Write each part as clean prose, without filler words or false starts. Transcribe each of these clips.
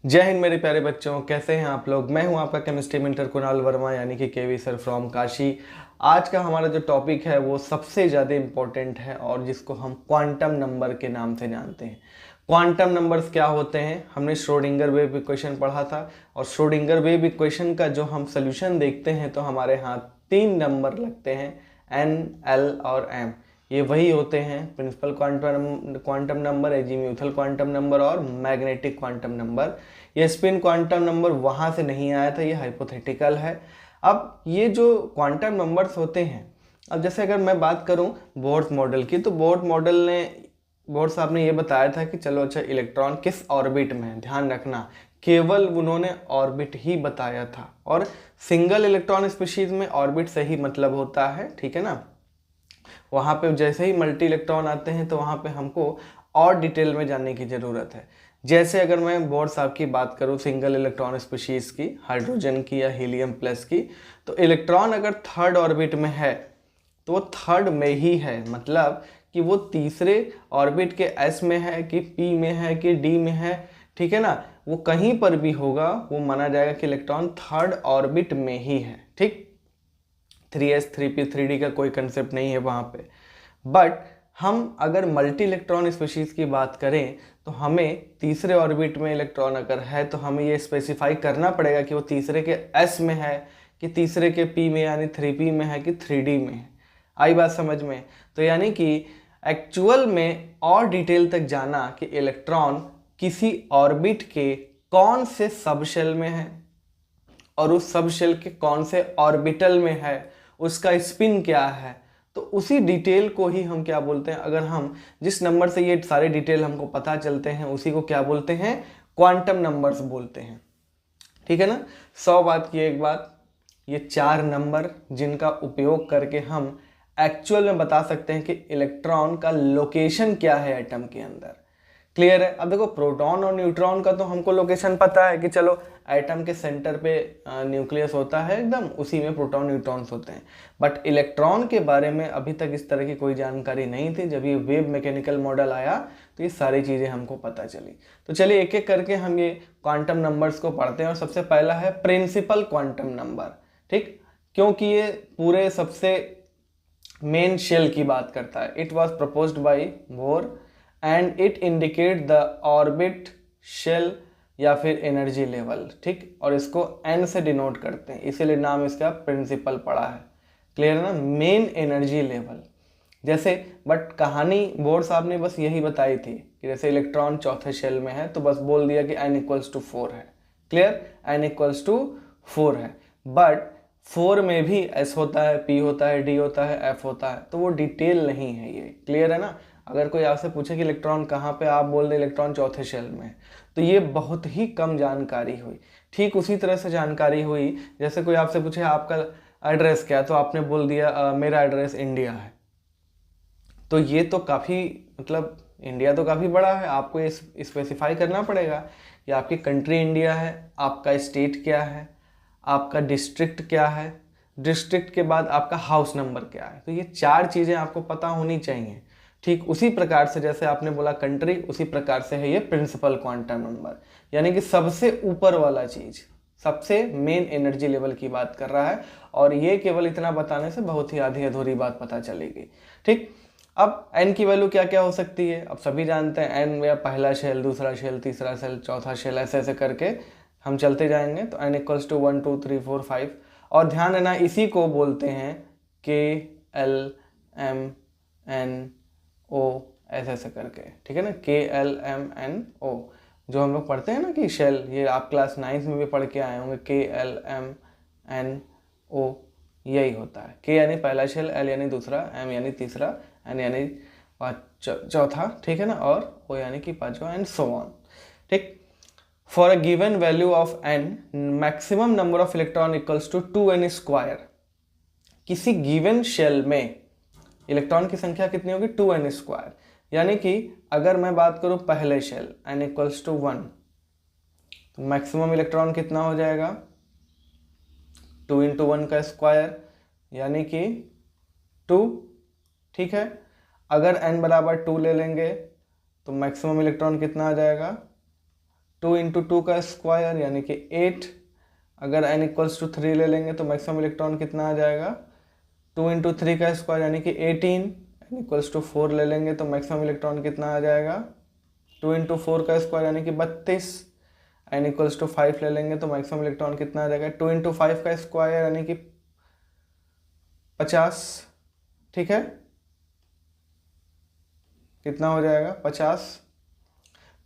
जय हिंद मेरे प्यारे बच्चों, कैसे हैं आप लोग। मैं हूं आपका केमिस्ट्री मेंटर कुणाल वर्मा यानी कि केवी सर फ्रॉम काशी। आज का हमारा जो टॉपिक है वो सबसे ज़्यादा इम्पोर्टेंट है और जिसको हम क्वांटम नंबर के नाम से जानते हैं। क्वांटम नंबर्स क्या होते हैं, हमने श्रोडिंगर वेव इक्वेशन पढ़ा था और श्रोडिंगर वेव इक्वेशन का जो हम सोल्यूशन देखते हैं तो हमारे यहाँ तीन नंबर लगते हैं, एन, एल और एम। ये वही होते हैं principal quantum number, azimuthal quantum number और मैग्नेटिक क्वांटम नंबर। ये स्पिन क्वांटम नंबर वहाँ से नहीं आया था, ये हाइपोथेटिकल है। अब ये जो क्वांटम नंबर्स होते हैं, अब जैसे अगर मैं बात करूं बोर्ड मॉडल की, तो बोर्ड साहब ने ये बताया था कि चलो अच्छा इलेक्ट्रॉन किस ऑर्बिट में है, ध्यान रखना केवल उन्होंने ऑर्बिट ही बताया था और सिंगल इलेक्ट्रॉन स्पीशीज में ऑर्बिट से ही मतलब होता है, ठीक है ना। वहाँ पे जैसे ही मल्टी इलेक्ट्रॉन आते हैं तो वहाँ पे हमको और डिटेल में जानने की ज़रूरत है। जैसे अगर मैं बोर्ड साहब की बात करूँ सिंगल इलेक्ट्रॉन स्पीशीज़ की, हाइड्रोजन की या हीलियम प्लस की, तो इलेक्ट्रॉन अगर थर्ड ऑर्बिट में है तो वो थर्ड में ही है, मतलब कि वो तीसरे ऑर्बिट के एस में है कि पी में है कि डी में है, ठीक है ना। वो कहीं पर भी होगा वो माना जाएगा कि इलेक्ट्रॉन थर्ड ऑर्बिट में ही है, ठीक। 3s 3p 3d का कोई कंसेप्ट नहीं है वहाँ पे। बट हम अगर मल्टी इलेक्ट्रॉन स्पीशीज़ की बात करें तो हमें तीसरे ऑर्बिट में इलेक्ट्रॉन अगर है तो हमें ये स्पेसिफाई करना पड़ेगा कि वो तीसरे के s में है कि तीसरे के p में यानी 3p में है कि 3d में है। आई बात समझ में। तो यानी कि एक्चुअल में और डिटेल तक जाना कि इलेक्ट्रॉन किसी ऑर्बिट के कौन से सब शेल में है और उस सब शेल के कौन से ऑर्बिटल में है, उसका स्पिन क्या है, तो उसी डिटेल को ही हम क्या बोलते हैं, अगर हम जिस नंबर से ये सारे डिटेल हमको पता चलते हैं उसी को क्या बोलते हैं, क्वांटम नंबर्स बोलते हैं, ठीक है ना। 100 बात की एक बात, ये चार नंबर जिनका उपयोग करके हम एक्चुअल में बता सकते हैं कि इलेक्ट्रॉन का लोकेशन क्या है एटम के अंदर। क्लियर है। अब देखो प्रोटॉन और न्यूट्रॉन का तो हमको लोकेशन पता है कि चलो एटम के सेंटर पे न्यूक्लियस होता है एकदम, उसी में प्रोटॉन न्यूट्रॉन्स होते हैं। बट इलेक्ट्रॉन के बारे में अभी तक इस तरह की कोई जानकारी नहीं थी। जब ये वेव मैकेनिकल मॉडल आया तो ये सारी चीज़ें हमको पता चली। तो चलिए एक एक करके हम ये क्वांटम नंबर्स को पढ़ते हैं और सबसे पहला है प्रिंसिपल क्वांटम नंबर, ठीक। क्योंकि ये पूरे सबसे मेन शेल की बात करता है। It was proposed by Bohr and it indicate the orbit shell या फिर एनर्जी लेवल, ठीक। और इसको एन से डिनोट करते हैं, इसीलिए नाम इसका प्रिंसिपल पड़ा है। क्लियर है ना, मेन एनर्जी लेवल जैसे। बट कहानी बोर साहब ने बस यही बताई थी कि जैसे इलेक्ट्रॉन चौथे शेल में है तो बस बोल दिया कि n इक्वल्स टू 4 है। क्लियर, n इक्वल्स टू 4 है। बट 4 में भी s होता है, p होता है, d होता है, f होता है, तो वो डिटेल नहीं है ये। क्लियर है ना। अगर कोई आपसे पूछे कि इलेक्ट्रॉन कहाँ पे, आप बोल दें इलेक्ट्रॉन चौथे शेल में है, तो ये बहुत ही कम जानकारी हुई। ठीक उसी तरह से जानकारी हुई जैसे कोई आपसे पूछे आपका एड्रेस क्या है, तो आपने बोल दिया मेरा एड्रेस इंडिया है। तो ये तो काफ़ी मतलब इंडिया तो काफ़ी बड़ा है, आपको ये स्पेसिफाई करना पड़ेगा कि आपकी कंट्री इंडिया है, आपका स्टेट क्या है, आपका डिस्ट्रिक्ट क्या है, डिस्ट्रिक्ट के बाद आपका हाउस नंबर क्या है। तो ये चार चीज़ें आपको पता होनी चाहिए। ठीक उसी प्रकार से जैसे आपने बोला कंट्री, उसी प्रकार से है ये प्रिंसिपल क्वांटम नंबर, यानी कि सबसे ऊपर वाला चीज़, सबसे मेन एनर्जी लेवल की बात कर रहा है। और ये केवल इतना बताने से बहुत ही आधी अधूरी बात पता चलेगी, ठीक। अब n की वैल्यू क्या क्या हो सकती है, अब सभी जानते हैं n या पहला शेल, दूसरा शेल, तीसरा शेल, चौथा शेल, ऐसे ऐसे करके हम चलते जाएंगे। तो n इक्वल्स टू 1 2 3 4 5। और ध्यान देना इसी को बोलते हैं K L M N O, ऐसे ऐसे करके, ठीक है ना। K L M N O जो हम लोग पढ़ते हैं ना कि शेल, ये आप क्लास 9th में भी पढ़ के आए होंगे। K L M N O यही होता है। K यानी पहला शेल, L यानी दूसरा, M यानी तीसरा, N यानी चौथा, ठीक है ना, और O यानी कि पांचवा, एंड सो ऑन, ठीक। For a given value of n maximum number of electron equals to 2n square. किसी गिवन शेल में इलेक्ट्रॉन की संख्या कितनी होगी, 2n स्क्वायर। यानी कि अगर मैं बात करूं पहले शेल n इक्वल्स टू 1, तो मैक्सिमम इलेक्ट्रॉन कितना हो जाएगा, 2 इंटू 1 का स्क्वायर यानी कि 2, ठीक है। अगर n बराबर 2 ले लेंगे तो मैक्सिमम इलेक्ट्रॉन कितना आ जाएगा, 2 इंटू 2 का स्क्वायर यानी कि 8। अगर n इक्वल्स टू 3 ले लेंगे तो मैक्सिमम इलेक्ट्रॉन कितना आ जाएगा, 2 इंटू 3 का स्क्वायर यानी कि 18। n इक्वल्स टू 4 ले लेंगे तो मैक्सिमम इलेक्ट्रॉन कितना आ जाएगा, 2 इंटू 4 का स्क्वायर यानी कि 32। n इक्वल्स टू 5 ले लेंगे तो मैक्सिमम इलेक्ट्रॉन कितना आ जाएगा, 2 इंटू 5 का स्क्वायर यानी कि 50। ठीक है, कितना हो जाएगा, 50।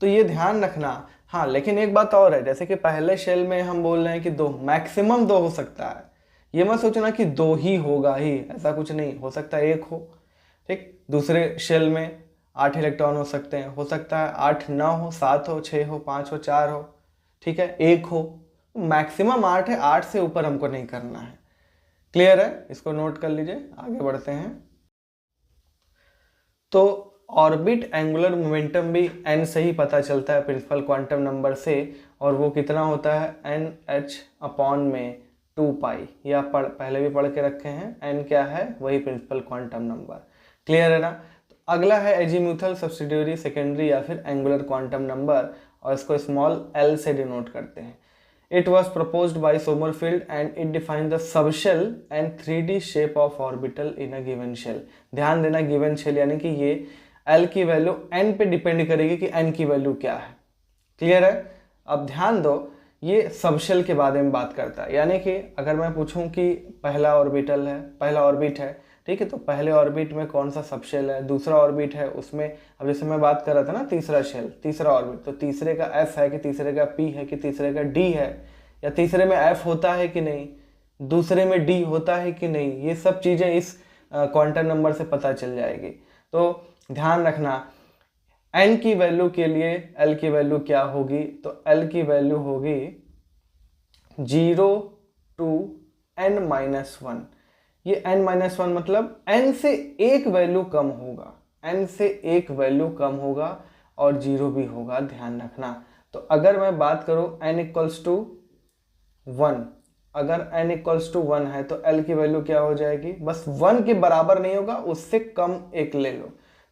तो ये ध्यान रखना। हाँ, लेकिन एक बात और है, जैसे कि पहले शेल में हम बोल रहे हैं कि 2, मैक्सिमम 2 हो सकता है। ये मत सोचना कि 2 ही होगा ही, ऐसा कुछ नहीं, हो सकता है 1 हो। ठीक, दूसरे शेल में 8 इलेक्ट्रॉन हो सकते हैं, हो सकता है 8 ना हो, 7 हो, 6 हो, 5 हो, 4 हो, ठीक है, 1 हो। मैक्सिमम 8 है, 8 से ऊपर हमको नहीं करना है। क्लियर है, इसको नोट कर लीजिए, आगे बढ़ते हैं। तो ऑर्बिट एंगुलर मोमेंटम भी n से ही पता चलता है, प्रिंसिपल क्वांटम नंबर से, और वो कितना होता है, NH अपॉन में 2 पाई। या पहले भी पढ़ के रखे हैं, n क्या है, वही प्रिंसिपल क्वांटम नंबर। क्लियर है ना। तो अगला है एजीम्यूथल, सब्सिडियरी, सेकेंडरी या फिर एंगुलर क्वांटम नंबर, और इसको स्मॉल l से डिनोट करते हैं। It was proposed by Sommerfeld and it defined the subshell and 3D shape of orbital in a given shell। ध्यान देना, given shell यानी कि ये L की वैल्यू N पे डिपेंड करेगी कि N की वैल्यू क्या है। क्लियर है। अब ध्यान दो, ये सबशेल के बारे में बात करता है, यानी कि अगर मैं पूछूं कि पहला ऑर्बिटल है, पहला ऑर्बिट है, ठीक है, तो पहले ऑर्बिट में कौन सा सबशेल है, दूसरा ऑर्बिट है उसमें, अब जैसे मैं बात कर रहा था ना, तीसरा शेल, तीसरा ऑर्बिट, तो तीसरे का F है कि तीसरे का P है कि तीसरे का D है, या तीसरे में F होता है कि नहीं, दूसरे में D होता है कि नहीं, ये सब चीज़ें इस क्वांटम नंबर से पता चल जाएगी। तो ध्यान रखना, n की वैल्यू के लिए L की वैल्यू क्या होगी, तो L की वैल्यू होगी 0 to n-1। ये n-1 मतलब n से एक वैल्यू कम होगा, n से एक वैल्यू कम होगा और 0 भी होगा, ध्यान रखना। तो अगर मैं बात करूं n इक्वल्स टू 1, अगर n इक्वल्स टू 1 है तो L की वैल्यू क्या हो जाएगी, बस 1 के बराबर नहीं होगा, उससे कम एक ले लो,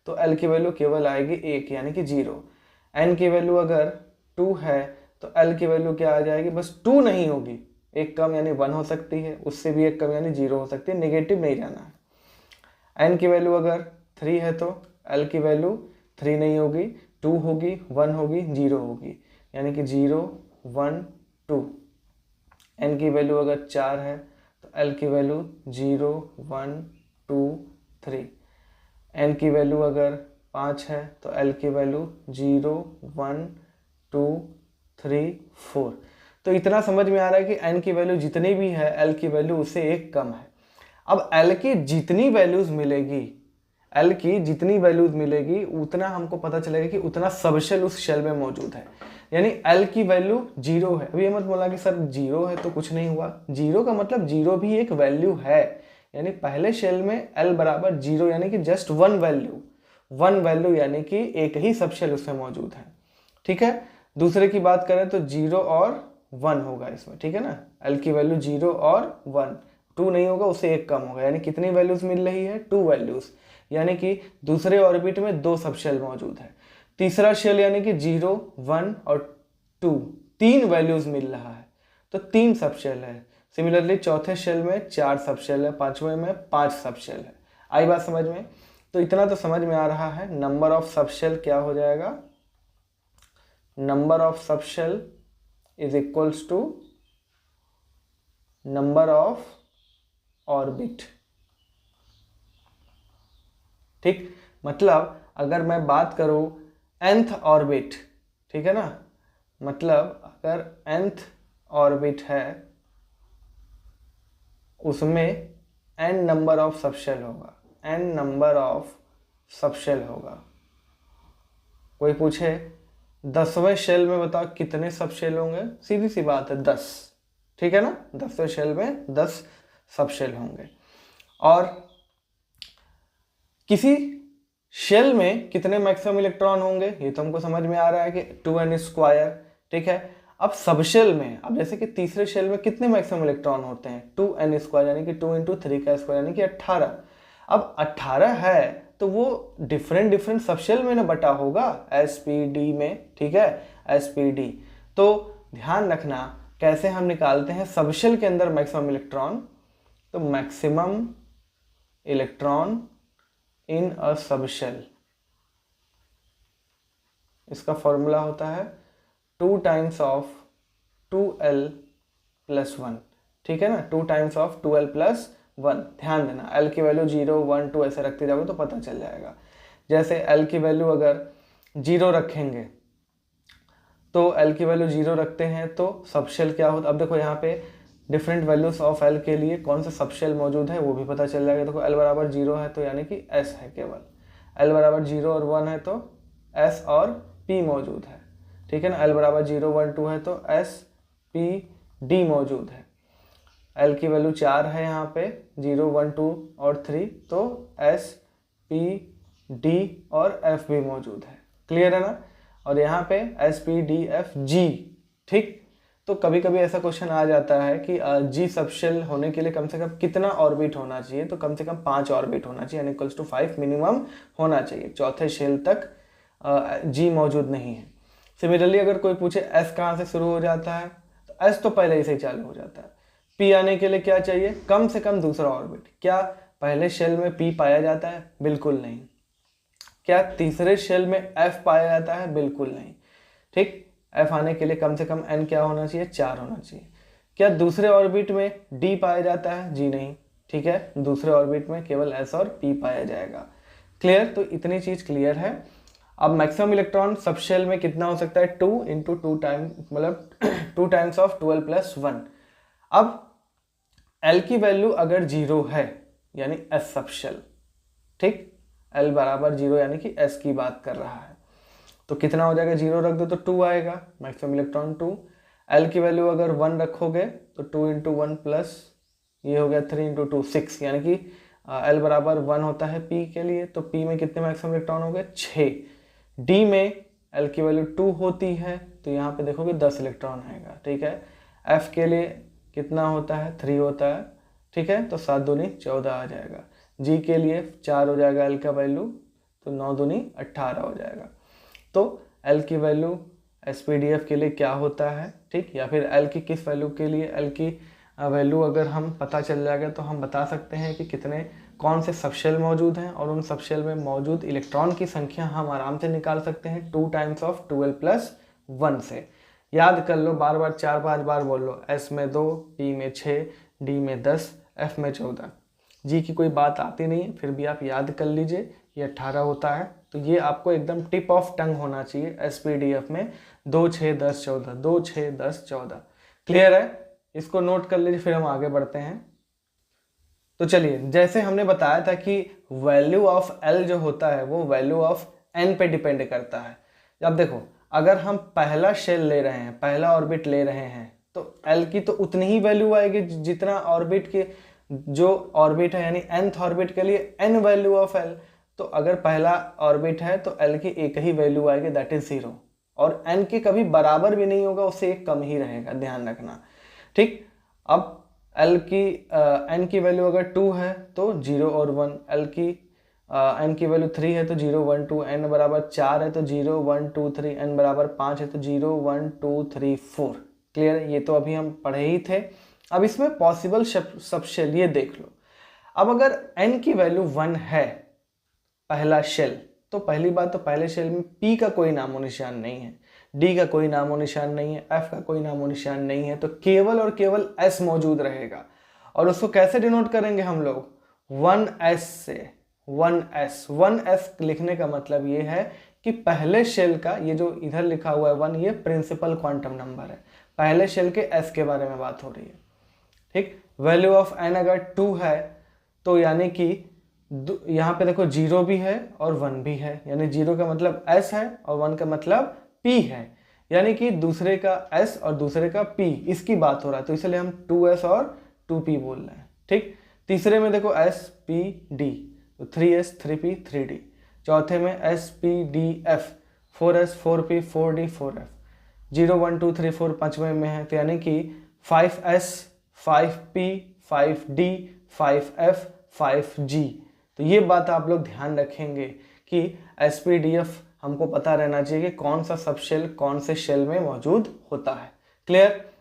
तो L की वैल्यू केवल आएगी 1 यानी कि 0। n की वैल्यू अगर 2 है तो L की वैल्यू क्या आ जाएगी, बस 2 नहीं होगी, एक कम यानी 1 हो सकती है, उससे भी एक कम यानी 0 हो सकती है, नेगेटिव नहीं जाना है। n की वैल्यू अगर 3 है तो L की वैल्यू 3 नहीं होगी, 2 होगी, 1 होगी, 0 होगी, यानी कि 0 1 2। n की वैल्यू अगर 4 है तो L की वैल्यू 0 1 2 3। n की वैल्यू अगर 5 है तो L की वैल्यू 0 1 2 3 4। तो इतना समझ में आ रहा है कि n की वैल्यू जितनी भी है L की वैल्यू उससे एक कम है। अब L की जितनी वैल्यूज मिलेगी, L की जितनी वैल्यूज मिलेगी उतना हमको पता चलेगा कि उतना सबशेल उस शेल में मौजूद है। यानी L की वैल्यू 0 है, अभी ये मत बोला कि सर 0 है तो कुछ नहीं हुआ, 0 का मतलब 0 भी एक वैल्यू है, यानी पहले शेल में L बराबर 0 यानी कि जस्ट वन वैल्यू यानी कि एक ही सबशेल उसमें मौजूद है। ठीक है, दूसरे की बात करें तो 0 और 1 होगा इसमें, ठीक है ना, L की वैल्यू 0 और 1, 2 नहीं होगा, उससे एक कम होगा, यानी कितनी वैल्यूज मिल रही है, 2 वैल्यूज, यानी कि दूसरे ऑर्बिट में 2 सबशेल मौजूद है। तीसरा शेल यानी कि 0 1 और 2, 3 वैल्यूज मिल रहा है, तो 3 सबशेल है। सिमिलरली चौथे शेल में 4 सबशेल है, पांचवें में 5 सबशेल है। आई बात समझ में। तो इतना तो समझ में आ रहा है, नंबर ऑफ सबशेल क्या हो जाएगा, number of subshell is equals to number of orbit. ठीक, मतलब अगर मैं बात करूं nth ऑर्बिट, ठीक है ना, मतलब अगर nth ऑर्बिट है उसमें n नंबर ऑफ सबशेल होगा, n नंबर ऑफ सबशेल होगा। कोई पूछे 10वें शेल में बताओ कितने सबशेल होंगे, सीधी सी बात है 10, ठीक है ना, 10वें शेल में 10 सबशेल होंगे। और किसी शेल में कितने मैक्सिमम इलेक्ट्रॉन होंगे, ये तो हमको समझ में आ रहा है कि 2n², ठीक है। अब सबशेल में, अब जैसे कि तीसरे शेल में कितने मैक्सिमम इलेक्ट्रॉन होते हैं, 2n² यानी कि 2 × 3 का स्क्वायर यानी कि 18। अब 18 है तो वो डिफरेंट सबशेल में ना बटा होगा, SPD में, ठीक है, SPD। तो ध्यान रखना कैसे हम निकालते हैं सब शेल के अंदर मैक्सिमम इलेक्ट्रॉन। तो maximum electron in a subshell, इसका फॉर्मूला होता है 2 टाइम्स ऑफ 2l प्लस 1। ठीक है ना, 2 टाइम्स ऑफ 2l प्लस 1। ध्यान देना l की वैल्यू 0 1 2 ऐसे रखते जाओगे तो पता चल जाएगा। जैसे l की वैल्यू अगर 0 रखेंगे तो l की वैल्यू 0 रखते हैं तो सब शेल क्या होता है। अब देखो यहाँ पे डिफरेंट वैल्यूज ऑफ l के लिए कौन सा सब शेल मौजूद है वो भी पता चल जाएगा। देखो l बराबर 0 है तो यानी कि s है केवल, l बराबर 0 और 1 है तो s और p मौजूद है। ठीक है ना, l बराबर 0 1 2 है तो s p d मौजूद है। l की वैल्यू 4 है यहाँ पे, 0 1 2 और 3, तो s p d और f भी मौजूद है। क्लियर है ना। और यहाँ पे s p d f g। ठीक, तो कभी कभी ऐसा क्वेश्चन आ जाता है कि g सब शेल होने के लिए कम से कम कितना ऑर्बिट होना चाहिए, तो कम से कम 5 ऑर्बिट होना चाहिए, यानी इक्वल्स टू 5 मिनिमम होना चाहिए। चौथे शेल तक g मौजूद नहीं है। सिमिलरली अगर कोई पूछे s कहाँ से शुरू हो जाता है, तो s तो पहले ही से चालू हो जाता है। p आने के लिए क्या चाहिए, कम से कम दूसरा ऑर्बिट। क्या पहले शेल में p पाया जाता है, बिल्कुल नहीं। क्या तीसरे शेल में f पाया जाता है, बिल्कुल नहीं। ठीक, f आने के लिए कम से कम n क्या होना चाहिए, 4 होना चाहिए। क्या दूसरे ऑर्बिट में d पाया जाता है, जी नहीं। ठीक है, दूसरे ऑर्बिट में केवल s और p पाया जाएगा। क्लियर, तो इतनी चीज क्लियर है। अब मैक्सिमम इलेक्ट्रॉन सब शेल में कितना हो सकता है, 2 इंटू 2 टाइम, मतलब 2 टाइम्स ऑफ 12 प्लस 1। अब l की वैल्यू अगर 0 है यानी s सब शेल, ठीक, l बराबर 0 यानी कि s की बात कर रहा है, तो कितना हो जाएगा, 0 रख दो तो 2 आएगा, मैक्सिमम इलेक्ट्रॉन 2। l की वैल्यू अगर 1 रखोगे तो 2 इंटू 1 प्लस ये हो गया 3 इंटू 2 6, यानी कि l बराबर 1 होता है p के लिए, तो p में कितने मैक्सिमम इलेक्ट्रॉन हो गए, 6। d में l की वैल्यू 2 होती है तो यहाँ पे देखोगे 10 इलेक्ट्रॉन आएगा। ठीक है, f के लिए कितना होता है, 3 होता है। ठीक है, तो 7 दूनी 14 आ जाएगा। g के लिए 4 हो जाएगा l का वैल्यू, तो 9 दूनी 18 हो जाएगा। तो l की वैल्यू SPDF के लिए क्या होता है, ठीक, या फिर l की किस वैल्यू के लिए, l की वैल्यू अगर हम पता चल जाएगा तो हम बता सकते हैं कि कितने कौन से सबशेल मौजूद हैं, और उन सबशेल में मौजूद इलेक्ट्रॉन की संख्या हम आराम से निकाल सकते हैं 2 टाइम्स ऑफ 12 प्लस 1 से। याद कर लो, बार बार 4-5 बार बोल लो, s में 2, p में 6, d में 10, f में 14। g की कोई बात आती नहीं है, फिर भी आप याद कर लीजिए, ये 18 होता है। तो ये आपको एकदम टिप ऑफ टंग होना चाहिए SPDF में, 2 6 10 14, 2 6 10 14। क्लियर है, इसको नोट कर लीजिए, फिर हम आगे बढ़ते हैं। तो चलिए, जैसे हमने बताया था कि वैल्यू ऑफ L जो होता है वो वैल्यू ऑफ N पे डिपेंड करता है। अब देखो, अगर हम पहला शेल ले रहे हैं, पहला ऑर्बिट ले रहे हैं, तो L की तो उतनी ही वैल्यू आएगी जितना ऑर्बिट के जो ऑर्बिट है, यानी nth ऑर्बिट के लिए n वैल्यू ऑफ L। तो अगर पहला ऑर्बिट है तो L की एक ही वैल्यू आएगी, दैट इज 0, और n के कभी बराबर भी नहीं होगा, उससे एक कम ही रहेगा, ध्यान रखना। ठीक, अब L की n की वैल्यू अगर 2 है तो 0 और 1, L की n की वैल्यू 3 है तो 0 1 2, n बराबर 4 है तो 0 1 2 3, n बराबर 5 है तो 0 1 2 3 4। क्लियर, ये तो अभी हम पढ़े ही थे। अब इसमें पॉसिबल सबशेल ये देख लो। अब अगर n की वैल्यू 1 है पहला शेल, तो पहली बात तो पहले शेल में p का कोई नामो निशान नहीं है, d का कोई नामो निशान नहीं है, f का कोई नामो निशान नहीं है, तो केवल और केवल s मौजूद रहेगा। और उसको कैसे डिनोट करेंगे हम लोग, 1s से। 1s लिखने का मतलब ये है कि पहले शेल का, ये जो इधर लिखा हुआ है 1, ये प्रिंसिपल क्वांटम नंबर है, पहले शेल के s के बारे में बात हो रही है। ठीक, वैल्यू ऑफ n अगर 2 है तो यानी कि यहाँ पे देखो 0 भी है और 1 भी है, यानी 0 का मतलब s है और 1 का मतलब p है, यानी कि दूसरे का s और दूसरे का p, इसकी बात हो रहा है, तो इसलिए हम 2s और 2p बोल रहे हैं। ठीक, तीसरे में देखो s p d, तो 3s 3p 3d। चौथे में s p d f, 4s 4p 4d 4f। 0 1 2 3 4 पांचवें में है, तो यानी कि 5s 5p 5d 5f 5g। तो ये बात आप लोग ध्यान रखेंगे कि SPDF हमको पता रहना चाहिए कि कौन सा सब शेल कौन से शेल में मौजूद होता है। क्लियर।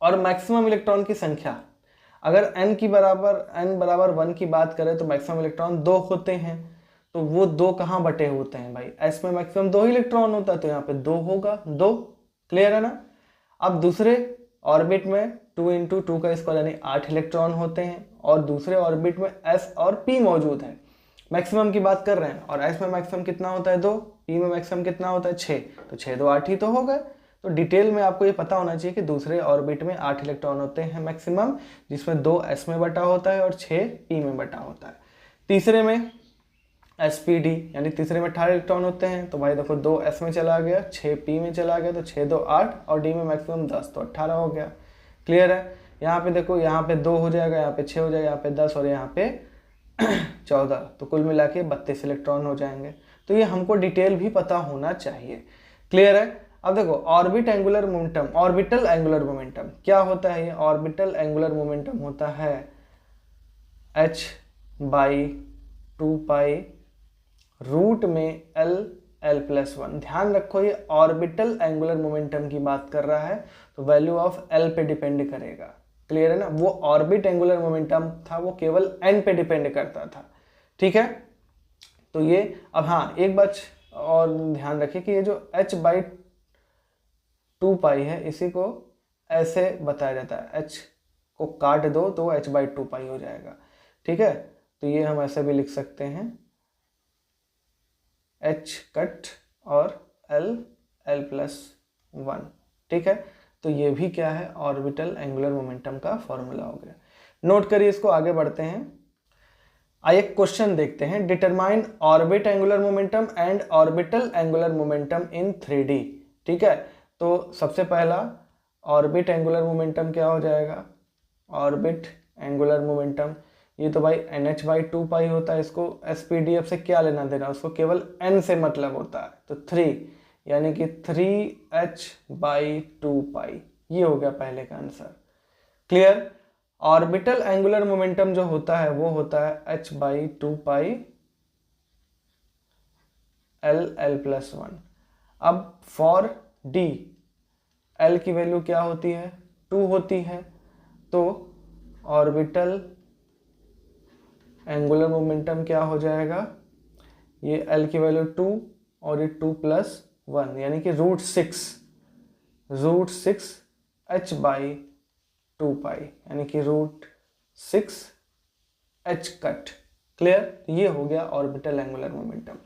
और मैक्सिमम इलेक्ट्रॉन की संख्या, अगर n बराबर 1 की बात करें तो मैक्सिमम इलेक्ट्रॉन 2 होते हैं। तो वो 2 कहाँ बटे होते हैं भाई, s में मैक्सिमम 2 ही इलेक्ट्रॉन होता है, तो यहाँ पे 2 होगा 2। क्लियर है ना। अब दूसरे ऑर्बिट में 2 × 2 का स्क्वायर यानी 8 इलेक्ट्रॉन होते हैं, और दूसरे ऑर्बिट में s और p मौजूद है। मैक्सिमम की बात कर रहे हैं, और s में मैक्सिमम कितना होता है 2, p में मैक्सिमम कितना होता है 6, तो 6 2 8 ही तो हो गए। तो डिटेल में आपको ये पता होना चाहिए कि दूसरे ऑर्बिट में 8 इलेक्ट्रॉन होते हैं मैक्सिमम, जिसमें 2 s में बटा होता है और 6 p में बटा होता है। तीसरे में sp d यानी तीसरे में 18 इलेक्ट्रॉन होते हैं, तो भाई देखो 2 s में चला गया, 6 p में चला गया, तो 6 2 8 और d में मैक्सिमम 10, तो 18 हो गया। क्लियर है। यहाँ पे देखो, यहाँ पे 2 हो जाएगा, यहाँ पे 6 हो जाएगा, यहाँ पे 10 और यहाँ पे 14, तो कुल मिला के 32 इलेक्ट्रॉन हो जाएंगे। तो ये हमको डिटेल भी पता होना चाहिए। क्लियर है। अब देखो ऑर्बिटल एंगुलर मोमेंटम क्या होता है, ये ऑर्बिटल एंगुलर मोमेंटम होता है h/2π रूट में l+1। ध्यान रखो ये ऑर्बिटल एंगुलर मोमेंटम की बात कर रहा है, तो वैल्यू ऑफ l पे डिपेंड करेगा। क्लियर है ना। वो ऑर्बिट एंगुलर मोमेंटम था, वो केवल n पे डिपेंड करता था। ठीक है। तो ये अब हाँ एक बात और ध्यान रखिए कि ये जो h/2π है, इसी को ऐसे बताया जाता है, h को काट दो तो h/2π हो जाएगा। ठीक है। तो ये हम ऐसे भी लिख सकते हैं, h कट और l+1। ठीक है। तो ये भी क्या है, ऑर्बिटल एंगुलर मोमेंटम का फॉर्मूला हो गया। नोट करिए इसको, आगे बढ़ते हैं। आइए क्वेश्चन देखते हैं। Determine orbit angular momentum and orbital angular momentum in 3D। ठीक है। तो सबसे पहला ऑर्बिट एंगुलर मोमेंटम क्या हो जाएगा, ऑर्बिट एंगुलर मोमेंटम, ये तो भाई nh/2π होता है। इसको SPDF से क्या लेना देना, उसको केवल n से मतलब होता है, तो 3 यानी कि 3h/2π, ये हो गया पहले का answer. Clear. Orbital angular momentum जो होता है वो होता है h/2π l+1। अब फॉर d l की वैल्यू क्या होती है, 2 होती है, तो ऑर्बिटल एंगुलर मोमेंटम क्या हो जाएगा, ये l की वैल्यू 2 और ये 2+1 यानी कि √6 h/2π यानी कि √6 h कट। क्लियर। ये हो गया ऑर्बिटल एंगुलर मोमेंटम।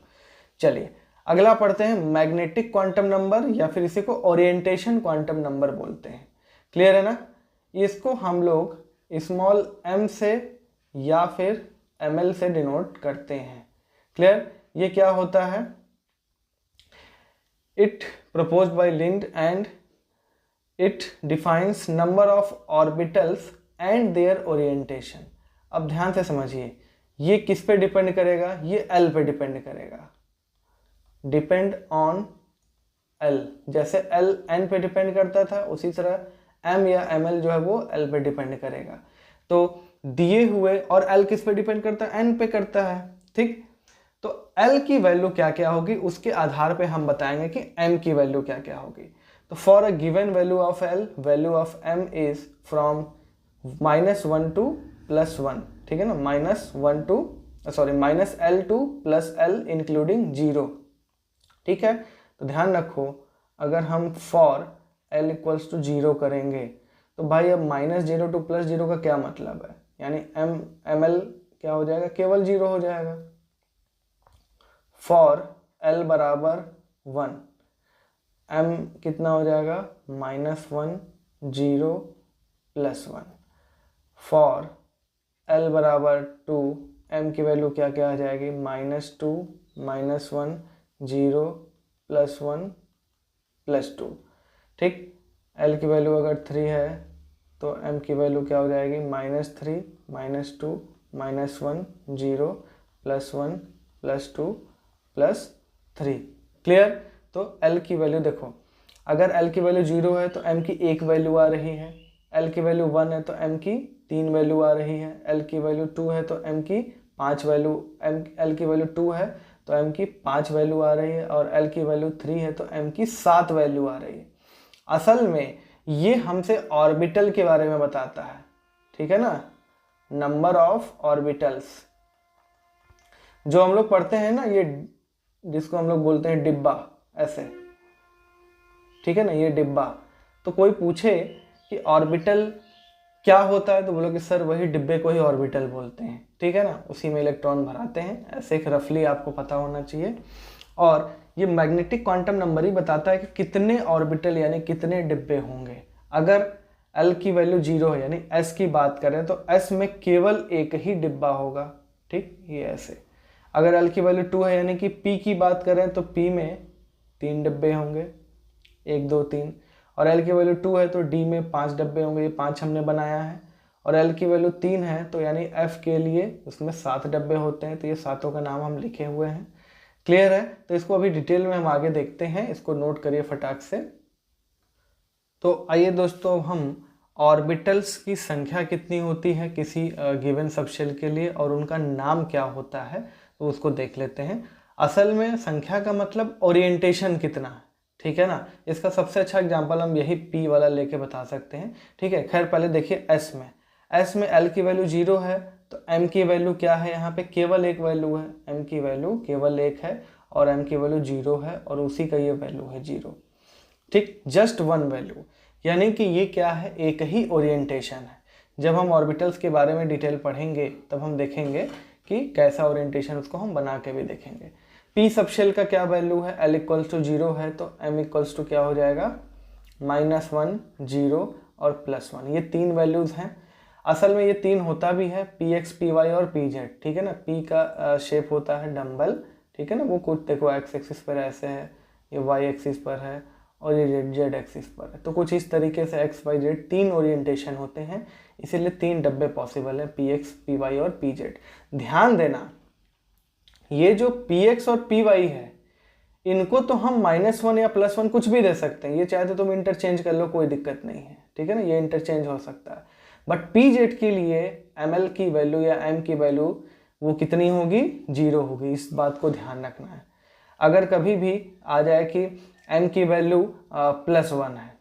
चलिए अगला पढ़ते हैं, मैग्नेटिक क्वांटम नंबर, या फिर इसी को ओरिएंटेशन क्वांटम नंबर बोलते हैं। क्लियर है ना। इसको हम लोग स्मॉल m से या फिर ml से डिनोट करते हैं। क्लियर। ये क्या होता है, it proposed by Lind and it defines number of orbitals and their orientation। अब ध्यान से समझिए, ये किस पे डिपेंड करेगा, ये L पे डिपेंड करेगा, डिपेंड ऑन L। जैसे L N पे डिपेंड करता था, उसी तरह M या ML जो है वो L पे डिपेंड करेगा। तो दिए हुए, और L किस पे डिपेंड करता है, N पे करता है। ठीक। तो L की वैल्यू क्या क्या होगी, उसके आधार पे हम बताएंगे कि M की वैल्यू क्या क्या होगी। तो for a given value of L, value of M is from -1 to +1। ठीक है ना, -L to +L इंक्लूडिंग 0। ठीक है। तो ध्यान रखो, अगर हम फॉर L = 0 करेंगे तो भाई अब -0 to +0 का क्या मतलब है, यानी ML क्या हो जाएगा, केवल 0 हो जाएगा। फॉर L बराबर 1, M कितना हो जाएगा, -1 0 +1। फॉर L बराबर 2, M की वैल्यू क्या क्या आ जाएगी, -2 -1 0 +1 +2। ठीक। L की वैल्यू अगर 3 है तो M की वैल्यू क्या हो जाएगी, -3 -2 -1 0 +1 +2 +3। क्लियर। तो L की वैल्यू देखो, अगर L की वैल्यू 0 है तो M की 1 वैल्यू आ रही है, L की वैल्यू 1 है तो M की 3 वैल्यू आ रही है, L की वैल्यू 2 है तो M की 5 वैल्यू, L की वैल्यू 2 है तो m की 5 वैल्यू आ रही है, और l की वैल्यू 3 है तो m की 7 वैल्यू आ रही है। असल में ये हमसे ऑर्बिटल के बारे में बताता है, ठीक है ना, नंबर ऑफ ऑर्बिटल्स। जो हम लोग पढ़ते हैं ना, ये जिसको हम लोग बोलते हैं डिब्बा, ऐसे, ठीक है ना, ये डिब्बा। तो कोई पूछे कि ऑर्बिटल क्या होता है तो बोलो कि सर वही डिब्बे को ही ऑर्बिटल बोलते हैं, ठीक है ना, उसी में इलेक्ट्रॉन भराते हैं, ऐसे एक रफली आपको पता होना चाहिए। और ये मैग्नेटिक क्वांटम नंबर ही बताता है कि कितने ऑर्बिटल यानी कितने डिब्बे होंगे। अगर L की वैल्यू 0 है यानी S की बात करें तो S में केवल एक ही डिब्बा होगा, ठीक, ये ऐसे। अगर L की वैल्यू 2 है यानी कि P की बात करें तो P में 3 डिब्बे होंगे, 1 2 3। और L की वैल्यू 2 है तो D में 5 डिब्बे होंगे, ये 5 हमने बनाया है। और L की वैल्यू 3 है तो यानी F के लिए उसमें 7 डिब्बे होते हैं, तो ये सातों का नाम हम लिखे हुए हैं। क्लियर है? तो इसको अभी डिटेल में हम आगे देखते हैं, इसको नोट करिए फटाक से। तो आइए दोस्तों, हम ऑर्बिटल्स की संख्या कितनी होती है किसी गिवन सबशेल के लिए और उनका नाम क्या होता है तो उसको देख लेते हैं। असल में संख्या का मतलब ओरिएंटेशन कितना है, ठीक है ना। इसका सबसे अच्छा एग्जांपल हम यही P वाला लेके बता सकते हैं, ठीक है। खैर पहले देखिए S में L की वैल्यू 0 है तो M की वैल्यू क्या है, यहाँ पे केवल एक वैल्यू है, M की वैल्यू केवल एक है और M की वैल्यू 0 है और उसी का ये वैल्यू है 0, ठीक, जस्ट वन वैल्यू। यानी कि ये क्या है, एक ही ओरिएंटेशन है। जब हम ऑर्बिटल्स के बारे में डिटेल पढ़ेंगे तब हम देखेंगे कि कैसा ओरिएंटेशन, उसको हम बना के भी देखेंगे। P सबशेल का क्या वैल्यू है, L इक्वल्स टू 0 है तो M इक्वल्स टू क्या हो जाएगा, -1 0 और +1, ये 3 वैल्यूज हैं। असल में ये 3 होता भी है PX PY और PZ, ठीक है ना। P का शेप होता है डम्बल, ठीक है ना, वो कुछ देखो x एक्सिस पर ऐसे है, ये y एक्सिस पर है और ये z एक्सिस पर है। तो कुछ इस तरीके से x y z 3 ओरिएंटेशन होते हैं, इसीलिए 3 डब्बे पॉसिबल है, PX PY और PZ। ध्यान देना, ये जो PX और PY है इनको तो हम -1 या +1 कुछ भी दे सकते हैं, ये चाहे तो तुम इंटरचेंज कर लो, कोई दिक्कत नहीं है, ठीक है ना, ये इंटरचेंज हो सकता है। बट PZ के लिए ML की वैल्यू या M की वैल्यू वो कितनी होगी, 0 होगी, इस बात को ध्यान रखना है। अगर कभी भी आ जाए कि M की वैल्यू +1 है,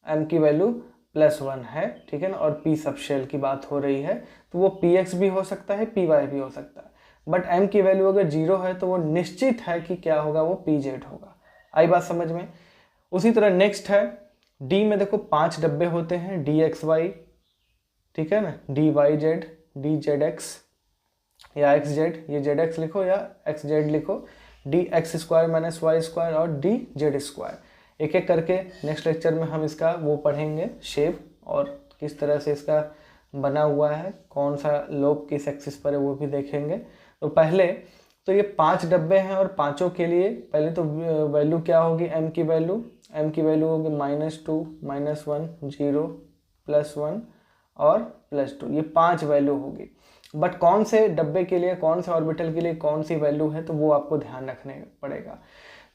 M की वैल्यू +1 है, ठीक है ना, और P सबशेल की बात हो रही है तो वो PX भी हो सकता है, PY भी हो सकता है। बट M की वैल्यू अगर 0 है तो वो निश्चित है कि क्या होगा, वो PZ होगा। आई बात समझ में। उसी तरह नेक्स्ट है D में, देखो 5 डब्बे होते हैं, DXY, ठीक है ना, DYZ, DZX या XZ, ये ZX लिखो या XZ लिखो, DX² - Y² और DZ²। एक एक करके नेक्स्ट लेक्चर में हम इसका वो पढ़ेंगे शेप और किस तरह से इसका बना हुआ है, कौन सा लोब किस एक्सिस पर है वो भी देखेंगे। तो पहले तो ये 5 डब्बे हैं और पांचों के लिए पहले तो वैल्यू क्या होगी, M की वैल्यू होगी -2 -1 0 +1 और +2, ये 5 वैल्यू होगी। बट कौन से डब्बे के लिए, कौन से ऑर्बिटल के लिए कौन सी वैल्यू है तो वो आपको ध्यान रखने पड़ेगा।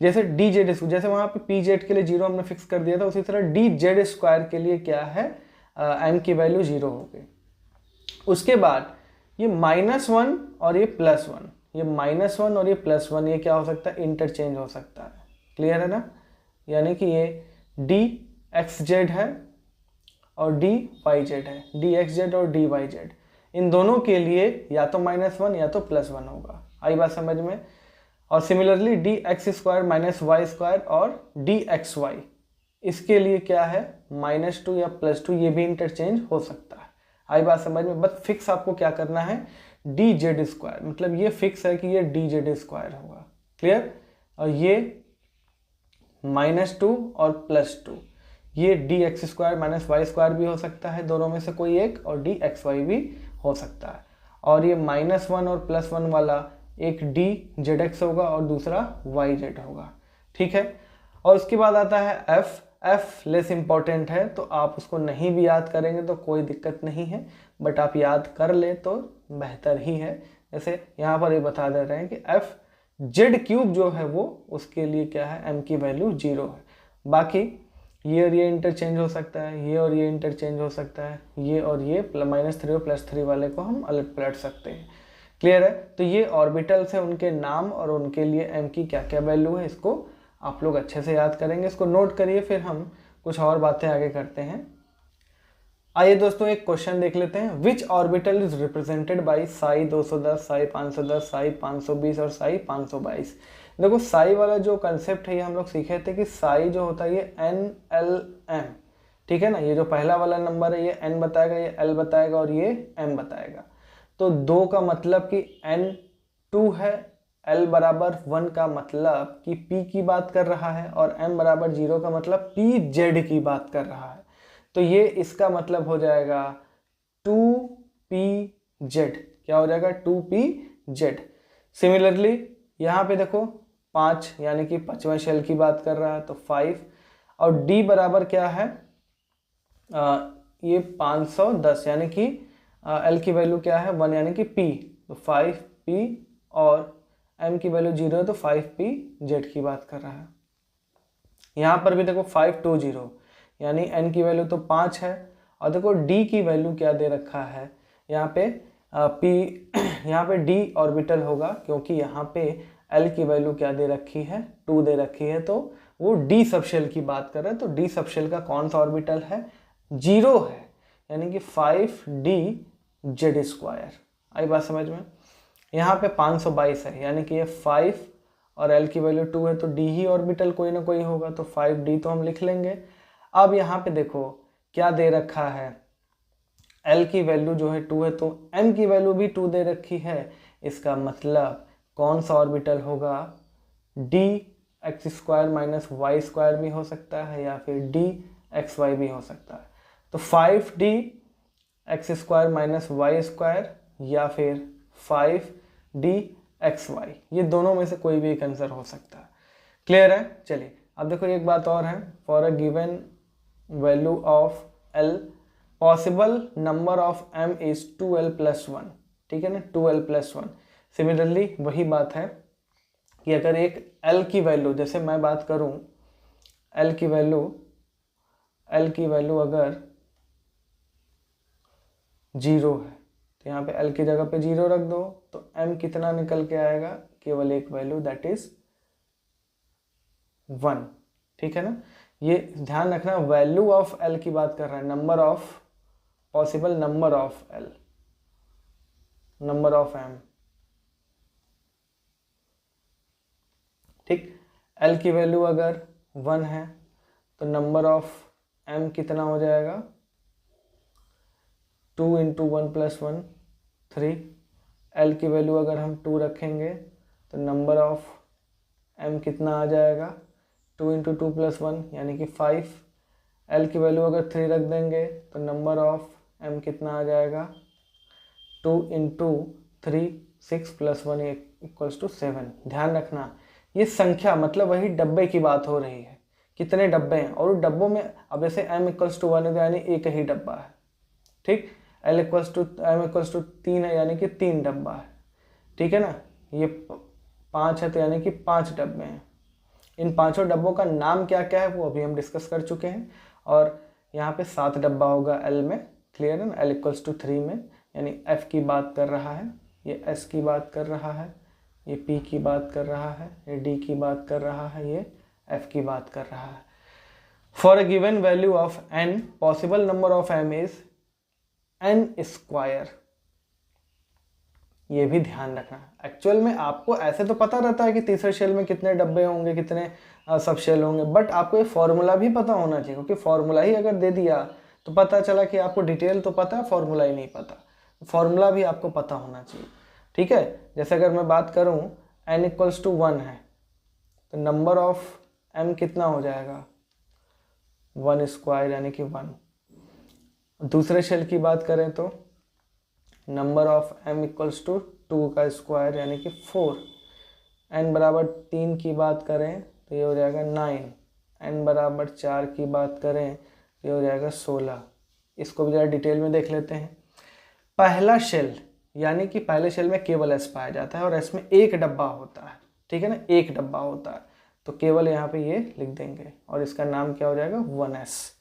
जैसे DZ, जैसे वहाँ पे PZ के लिए 0 हमने फिक्स कर दिया था, उसी तरह DZ² के लिए क्या है, M की वैल्यू 0 होगी। उसके बाद ये -1 और ये +1, ये -1 और ये +1 ये क्या हो सकता है, इंटरचेंज हो सकता है। क्लियर है ना, यानी कि ये DXZ है और DYZ है, DXZ और DYZ, इन दोनों के लिए या तो -1 या तो +1 होगा। आई बात समझ में। और सिमिलरली DX² - Y² और DXY, इसके लिए क्या है, -2 या +2, ये भी इंटरचेंज हो सकता है। आई बात समझ में। बस फिक्स आपको क्या करना है, DZ², मतलब ये फिक्स है कि ये DZ² होगा। क्लियर। और ये -2 और +2, ये DX² - Y² भी हो सकता है, दोनों में से कोई एक, और DXY भी हो सकता है। और ये -1 और +1 वाला एक DZX होगा और दूसरा YZ होगा, ठीक है। और उसके बाद आता है F लेस इंपॉर्टेंट है, तो आप उसको नहीं भी याद करेंगे तो कोई दिक्कत नहीं है, बट आप याद कर ले तो बेहतर ही है। जैसे यहाँ पर ये बता दे रहे हैं कि FZ³ जो है वो उसके लिए क्या है, M की वैल्यू 0 है। बाकी ये और ये इंटरचेंज हो सकता है, ये और ये इंटरचेंज हो सकता है, ये और ये -3 और +3 वाले को हम अलग पलट सकते हैं। क्लियर है? तो ये ऑर्बिटल्स है, उनके नाम और उनके लिए m की क्या क्या वैल्यू है, इसको आप लोग अच्छे से याद करेंगे, इसको नोट करिए, फिर हम कुछ और बातें आगे करते हैं। आइए दोस्तों एक क्वेश्चन देख लेते हैं। Which orbital is represented by psi 210, psi 510, psi 520 और साई 522। देखो साई वाला जो कंसेप्ट है ये हम लोग सीखे थे कि साई जो होता है ये NLM, ठीक है ना। ये जो पहला वाला नंबर है ये n बताएगा, ये l बताएगा और ये m बताएगा। तो 2 का मतलब कि n 2 है, l बराबर 1 का मतलब कि p की बात कर रहा है और m बराबर 0 का मतलब p z की बात कर रहा है। तो ये इसका मतलब हो जाएगा 2pz। क्या हो जाएगा? 2pz। सिमिलरली यहाँ पे देखो 5 यानी कि 5वें शेल की बात कर रहा है तो 5, और d बराबर क्या है ये 510 यानी कि l की वैल्यू क्या है 1 यानी कि p, तो 5p, और m की वैल्यू 0 है तो 5pz की बात कर रहा है। यहाँ पर भी देखो 520 यानी n की वैल्यू तो 5 है, और देखो d की वैल्यू क्या दे रखा है यहाँ पे p, यहाँ पे d ऑर्बिटल होगा क्योंकि यहाँ पे l की वैल्यू क्या दे रखी है 2 दे रखी है, तो वो d सबशेल की बात कर रहे हैं। तो d सबशेल का कौन सा ऑर्बिटल है? 0 है, यानी कि 5dz²। आई बात समझ में? यहाँ पे 522 है यानी कि ये 5 और l की वैल्यू 2 है तो d ही ऑर्बिटल कोई ना कोई होगा, तो 5d तो हम लिख लेंगे। अब यहाँ पे देखो क्या दे रखा है, l की वैल्यू जो है 2 है तो m की वैल्यू भी 2 दे रखी है। इसका मतलब कौन सा ऑर्बिटल होगा? dx² - y² भी हो सकता है या फिर dxy भी हो सकता है। तो 5dx² - y² या फिर 5dxy, ये दोनों में से कोई भी एक आंसर हो सकता है। क्लियर है? चलिए अब देखो एक बात और है, for a given value of l possible number of m is 2l+1, ठीक है ना, 2l+1। सिमिलरली वही बात है कि अगर एक l की वैल्यू, जैसे मैं बात करूं l की वैल्यू अगर 0 है तो यहाँ पे l की जगह पे 0 रख दो, तो m कितना निकल के आएगा? केवल एक वैल्यू, दैट इज 1, ठीक है ना। ये ध्यान रखना, वैल्यू ऑफ l की बात कर रहा है, number of possible number of l, number of m, ठीक। l की वैल्यू अगर 1 है तो नंबर ऑफ m कितना हो जाएगा? 2 × 1 + 1 3। l की वैल्यू अगर हम 2 रखेंगे तो नंबर ऑफ m कितना आ जाएगा? 2 × 2 + 1 यानी कि 5। l की वैल्यू अगर 3 रख देंगे तो नंबर ऑफ m कितना आ जाएगा? 2 × 3 6 + 1 = 7। ध्यान रखना ये संख्या मतलब वही डब्बे की बात हो रही है, कितने डब्बे हैं, और डब्बों में अब जैसे m = 1 है यानी एक ही डब्बा है, ठीक। m = 3 है यानी कि 3 डब्बा है, ठीक है ना। ये 5 है तो यानी कि 5 डब्बे हैं। इन पांचों डब्बों का नाम क्या क्या है वो अभी हम डिस्कस कर चुके हैं, और यहाँ पे 7 डब्बा होगा l में, क्लियर है ना। l = 3 में यानी f की बात कर रहा है, ये s की बात कर रहा है, ये p की बात कर रहा है, ये d की बात कर रहा है, ये f की बात कर रहा है। For a given value of n possible number of m is n²। ये भी ध्यान रखना, एक्चुअल में आपको ऐसे तो पता रहता है कि तीसरे शेल में कितने डब्बे होंगे, कितने सब शेल होंगे, बट आपको ये फॉर्मूला भी पता होना चाहिए, क्योंकि फॉर्मूला ही अगर दे दिया तो पता चला कि आपको डिटेल तो पता है, फॉर्मूला ही नहीं पता। फॉर्मूला भी आपको पता होना चाहिए, ठीक है। जैसे अगर मैं बात करूं n = 1 है तो नंबर ऑफ m कितना हो जाएगा? 1² यानी कि 1। दूसरे शेल की बात करें तो नंबर ऑफ m = 2 का स्क्वायर यानी कि 4। n बराबर 3 की बात करें तो ये हो जाएगा 9। n बराबर 4 की बात करें तो ये हो जाएगा 16। इसको भी ज़रा डिटेल में देख लेते हैं। पहला शेल यानी कि पहले शेल में केवल s पाया जाता है और s में एक डब्बा होता है, ठीक है ना, एक डब्बा होता है, तो केवल यहाँ पे ये लिख देंगे और इसका नाम क्या हो जाएगा? 1s।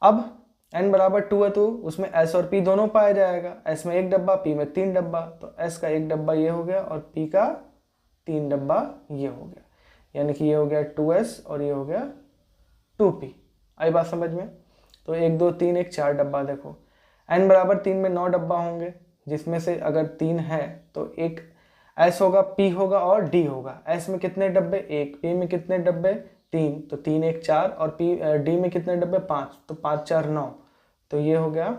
अब n बराबर 2 है तो उसमें s और p दोनों पाया जाएगा, s में 1 डब्बा, p में 3 डब्बा, तो s का 1 डब्बा ये हो गया और p का 3 डब्बा ये हो गया, यानी कि ये हो गया 2s और ये हो गया 2p। आई बात समझ में? तो 1 2 3 1 4 डब्बा। देखो n बराबर 3 में 9 डब्बा होंगे, जिसमें से अगर 3 है तो एक s होगा, p होगा और d होगा। s में कितने डब्बे? 1। p में कितने डब्बे? 3, तो 3 1 4 और d में कितने डब्बे? 5, तो 5 4 9, तो ये हो गया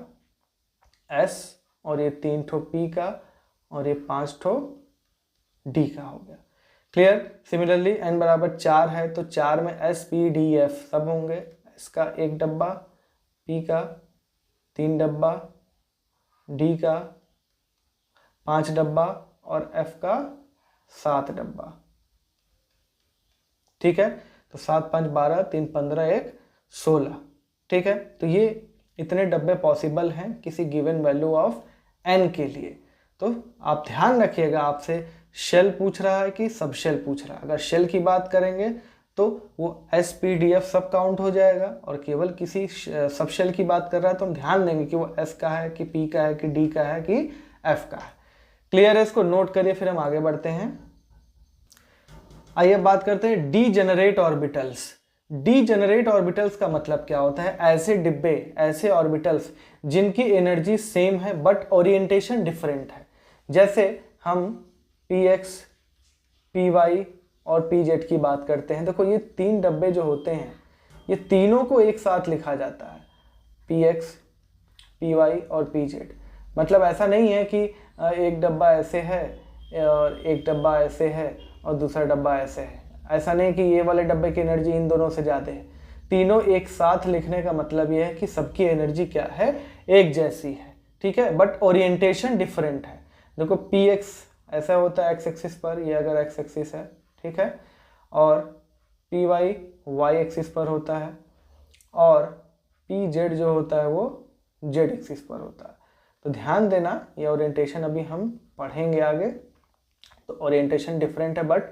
s और ये 3 ठो p का और ये 5 ठो d का हो गया। क्लियर? सिमिलरली n बराबर 4 है तो 4 में s p d f सब होंगे, s का 1 डब्बा, p का 3 डब्बा, d का 5 डब्बा और f का 7 डब्बा। ठीक है, तो 7 5 12 3 15 1 16। ठीक है, तो ये इतने डब्बे पॉसिबल हैं किसी गिवन वैल्यू ऑफ n के लिए। तो आप ध्यान रखिएगा, आपसे शेल पूछ रहा है कि सब शेल पूछ रहा है। अगर शेल की बात करेंगे तो वो एस पी डी एफ सब काउंट हो जाएगा, और केवल किसी सब शेल की बात कर रहा है तो हम ध्यान देंगे कि वो एस का है कि पी का है कि डी का है कि एफ का है। क्लियर है? इसको नोट करिए, फिर हम आगे बढ़ते हैं। आइए बात करते हैं डीजेनरेट ऑर्बिटल्स। डीजेनरेट ऑर्बिटल्स का मतलब क्या होता है? ऐसे डिब्बे, ऐसे ऑर्बिटल्स जिनकी एनर्जी सेम है बट ओरिएंटेशन डिफरेंट है। जैसे हम px, py और pz की बात करते हैं। देखो ये 3 डब्बे जो होते हैं, ये तीनों को एक साथ लिखा जाता है, px, py और pz। मतलब ऐसा नहीं है कि एक डब्बा ऐसे है और एक डब्बा ऐसे है और दूसरा डब्बा ऐसे है। ऐसा नहीं कि ये वाले डब्बे की एनर्जी इन दोनों से ज़्यादा है। तीनों एक साथ लिखने का मतलब ये है कि सबकी एनर्जी क्या है? एक जैसी है। ठीक है, बट ओरिएंटेशन डिफरेंट है। देखो px ऐसा होता है एक्स एक्सिस पर, ये अगर एक्स एक्सिस है, ठीक है, और py वाई एक्सिस पर होता है, और pz जो होता है वो z एक्सिस पर होता है। तो ध्यान देना, ये ओरिएंटेशन अभी हम पढ़ेंगे आगे। तो ओरिएंटेशन डिफरेंट है बट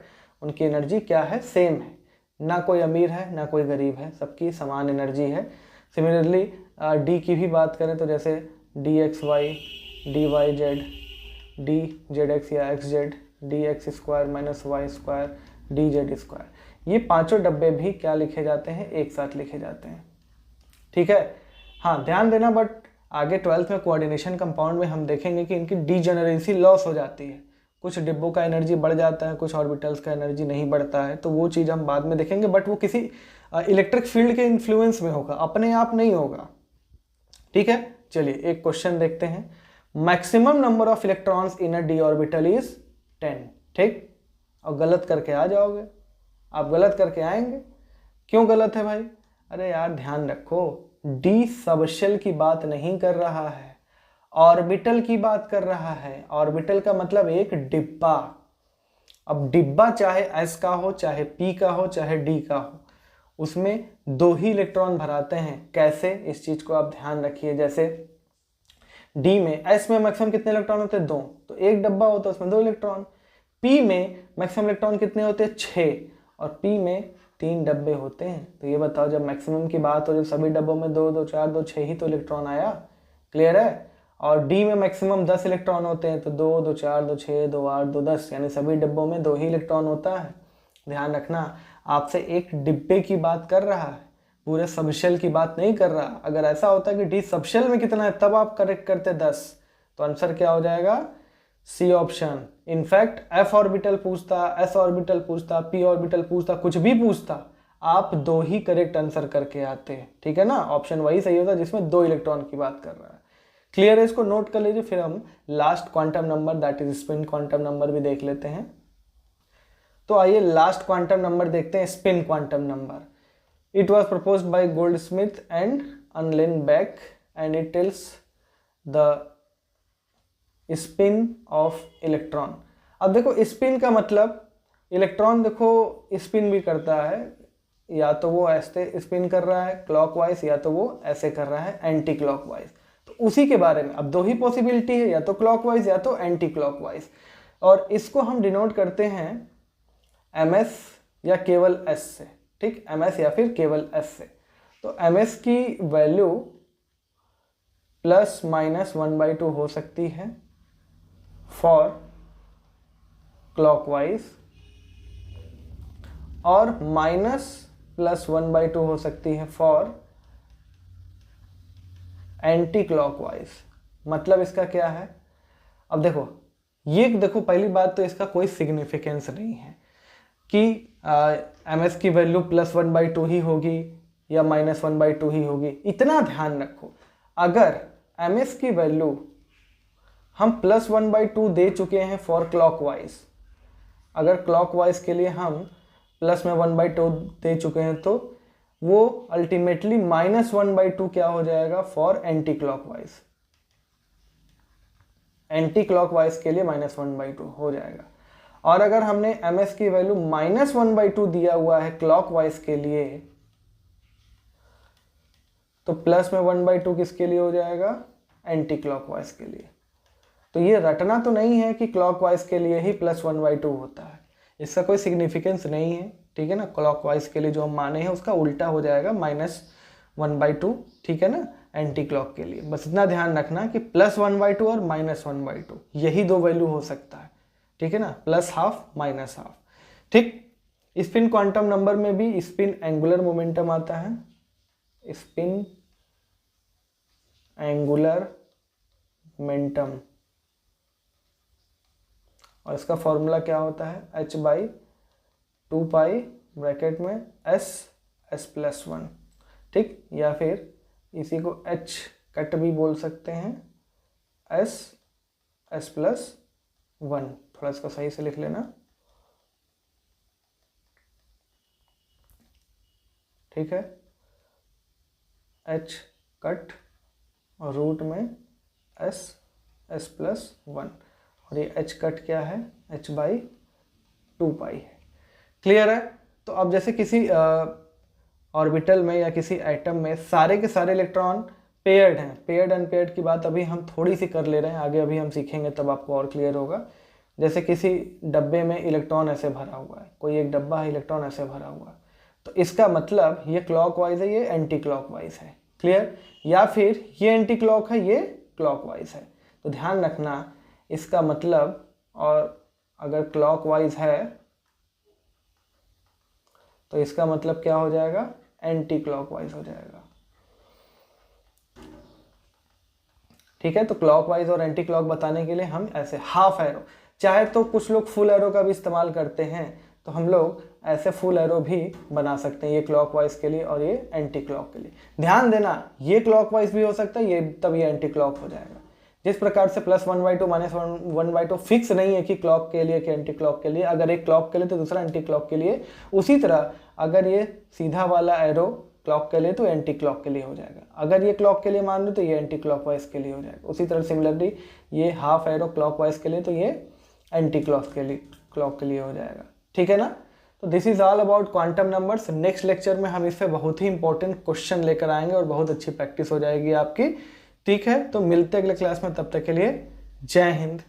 उनकी एनर्जी क्या है? सेम है। ना कोई अमीर है ना कोई गरीब है, सबकी समान एनर्जी है। सिमिलरली डी की भी बात करें तो जैसे D X Y, D Y Z, D Z X या X Z, D X square minus Y square, D Z square, ये पांचों डब्बे भी क्या लिखे जाते हैं? एक साथ लिखे जाते हैं। ठीक है, हाँ ध्यान देना, बट आगे 12th में कोऑर्डिनेशन कंपाउंड में हम देखेंगे कि इनकी डीजेनरेसी लॉस हो जाती है। कुछ डिब्बों का एनर्जी बढ़ जाता है, कुछ ऑर्बिटल्स का एनर्जी नहीं बढ़ता है, तो वो चीज़ हम बाद में देखेंगे, बट वो किसी इलेक्ट्रिक फील्ड के इन्फ्लुएंस में होगा, अपने आप नहीं होगा। ठीक है, चलिए एक क्वेश्चन देखते हैं। Maximum number of electrons in a D orbital is 10। ठीक, और गलत करके आ जाओगे, आप गलत करके आएंगे। क्यों गलत है भाई? अरे यार ध्यान रखो, डी सबशेल की बात नहीं कर रहा है, ऑर्बिटल की बात कर रहा है। ऑर्बिटल का मतलब एक डिब्बा। अब डिब्बा चाहे एस का हो, चाहे पी का हो, चाहे डी का हो, उसमें 2 ही इलेक्ट्रॉन भराते हैं। कैसे? इस चीज को आप ध्यान रखिए। जैसे डी में, एस में मैक्सिमम कितने इलेक्ट्रॉन होते हैं? 2, तो एक डब्बा होता है उसमें 2 इलेक्ट्रॉन। पी में मैक्सिमम इलेक्ट्रॉन कितने होते हैं? 6, और पी में 3 डब्बे होते हैं। तो ये बताओ, जब मैक्सिमम की बात हो, जब सभी डब्बों में 2 2 4 2 6 ही तो इलेक्ट्रॉन आया। क्लियर है? और डी में मैक्सिमम 10 इलेक्ट्रॉन होते हैं, तो 2 2 4 2 6 2 8 2 10, यानी सभी डब्बों में 2 ही इलेक्ट्रॉन होता है। ध्यान रखना, आपसे एक डिब्बे की बात कर रहा है, पूरे सबशेल की बात नहीं कर रहा। अगर ऐसा होता कि डी सबशेल में कितना है तब आप करेक्ट करते 10, तो आंसर क्या हो जाएगा? C option. In fact F orbital पूछता, एस ऑर्बिटल पूछता, पी ऑर्बिटल पूछता, कुछ भी पूछता, आप 2 ही करेक्ट आंसर करके आते। ठीक है ना, ऑप्शन वही सही होता जिसमें 2 इलेक्ट्रॉन की बात कर रहा है। क्लियर है? इसको नोट कर लीजिए, फिर हम last quantum number that is spin quantum number भी देख लेते हैं। तो आइए लास्ट क्वांटम नंबर देखते हैं, spin quantum number. It was proposed by Goldsmith and Uhlenbeck and it tells the spin of electron। अब देखो स्पिन का मतलब, इलेक्ट्रॉन देखो स्पिन भी करता है, या तो वो ऐसे स्पिन कर रहा है क्लॉकवाइज, या तो वो ऐसे कर रहा है एंटी क्लॉकवाइज। तो उसी के बारे में अब 2 ही पॉसिबिलिटी है, या तो क्लॉकवाइज या तो एंटी क्लॉकवाइज, और इसको हम डिनोट करते हैं ms या केवल s से। ठीक, ms या फिर केवल s से। तो ms की वैल्यू प्लस माइनस 1/2 हो सकती है फॉर क्लॉकवाइज और माइनस प्लस 1/2 हो सकती है फॉर एंटी क्लॉकवाइज। मतलब इसका क्या है, अब देखो ये देखो, पहली बात तो इसका कोई सिग्निफिकेंस नहीं है कि ms की वैल्यू प्लस 1/2 ही होगी या माइनस 1/2 ही होगी। इतना ध्यान रखो, अगर ms की वैल्यू हम प्लस 1/2 दे चुके हैं फॉर क्लॉकवाइज, अगर क्लॉकवाइज के लिए हम प्लस में 1/2 दे चुके हैं तो वो अल्टीमेटली माइनस 1/2 क्या हो जाएगा for anti clockwise. Anti clockwise के लिए माइनस 1/2 हो जाएगा। और अगर हमने ms की वैल्यू माइनस 1/2 दिया हुआ है क्लॉकवाइज के लिए तो प्लस में 1/2 किसके लिए हो जाएगा, एंटी क्लॉकवाइज के लिए। तो ये रटना तो नहीं है कि क्लॉकवाइज के लिए ही प्लस 1/2 होता है, इसका कोई सिग्निफिकेंस नहीं है, ठीक है ना। क्लॉकवाइज के लिए जो हम माने हैं उसका उल्टा हो जाएगा माइनस 1/2, ठीक है ना, एंटी क्लॉक के लिए। बस इतना ध्यान रखना कि प्लस 1/2 और माइनस 1/2 यही दो वैल्यू हो सकता है, ठीक है ना, प्लस हाफ माइनस हाफ। ठीक, स्पिन क्वांटम नंबर में भी स्पिन एंगुलर मोमेंटम आता है, स्पिन एंगुलर मोमेंटम, और इसका फॉर्मूला क्या होता है, h/2 ब्रैकेट में s+1, ठीक, या फिर इसी को h कट भी बोल सकते हैं, s+1। थोड़ा इसको सही से लिख लेना, ठीक है, h कट और रूट में s+1, और ये h कट क्या है, h/2 है। क्लियर है। तो अब जैसे किसी ऑर्बिटल में या किसी एटम में सारे के सारे इलेक्ट्रॉन पेयर्ड हैं, पेयर्ड अनपेयर्ड की बात अभी हम थोड़ी सी कर ले रहे हैं, आगे अभी हम सीखेंगे तब आपको और क्लियर होगा। जैसे किसी डब्बे में इलेक्ट्रॉन ऐसे भरा हुआ है, कोई एक डब्बा है, इलेक्ट्रॉन ऐसे भरा हुआ है, तो इसका मतलब ये क्लॉकवाइज है, ये एंटी क्लॉकवाइज है, क्लियर, या फिर ये एंटी क्लॉक है, ये क्लॉकवाइज है। तो ध्यान रखना इसका मतलब, और अगर क्लॉकवाइज है तो इसका मतलब क्या हो जाएगा, एंटी क्लॉकवाइज हो जाएगा, ठीक है। तो क्लॉकवाइज और एंटी क्लॉक बताने के लिए हम ऐसे हाफ एरो, चाहे तो कुछ लोग फुल एरो का भी इस्तेमाल करते हैं, तो हम लोग ऐसे फुल एरो भी बना सकते हैं, ये क्लॉकवाइज के लिए और ये एंटी क्लॉक के लिए। ध्यान देना ये क्लॉकवाइज भी हो सकता है, ये तब ये एंटी क्लॉक हो जाएगा। जिस प्रकार से प्लस 1/2 माइनस 1/2 फिक्स नहीं है कि क्लॉक के लिए कि एंटी क्लॉक के लिए, अगर एक क्लॉक के लिए तो दूसरा एंटी क्लॉक के लिए, उसी तरह अगर ये सीधा वाला एरो क्लॉक के लिए तो एंटी क्लॉक के लिए हो जाएगा, अगर ये क्लॉक के लिए मान लो तो ये एंटी क्लॉकवाइज के लिए हो जाएगा। उसी तरह सिमिलरली ये हाफ एरो क्लॉकवाइज के लिए तो ये एंटी क्लॉक के लिए हो जाएगा, ठीक है ना। तो this is all about quantum numbers. Next lecture में हम इससे बहुत ही इंपॉर्टेंट क्वेश्चन लेकर आएंगे और बहुत अच्छी प्रैक्टिस हो जाएगी आपकी, ठीक है। तो मिलते हैं अगले क्लास में, तब तक के लिए जय हिंद।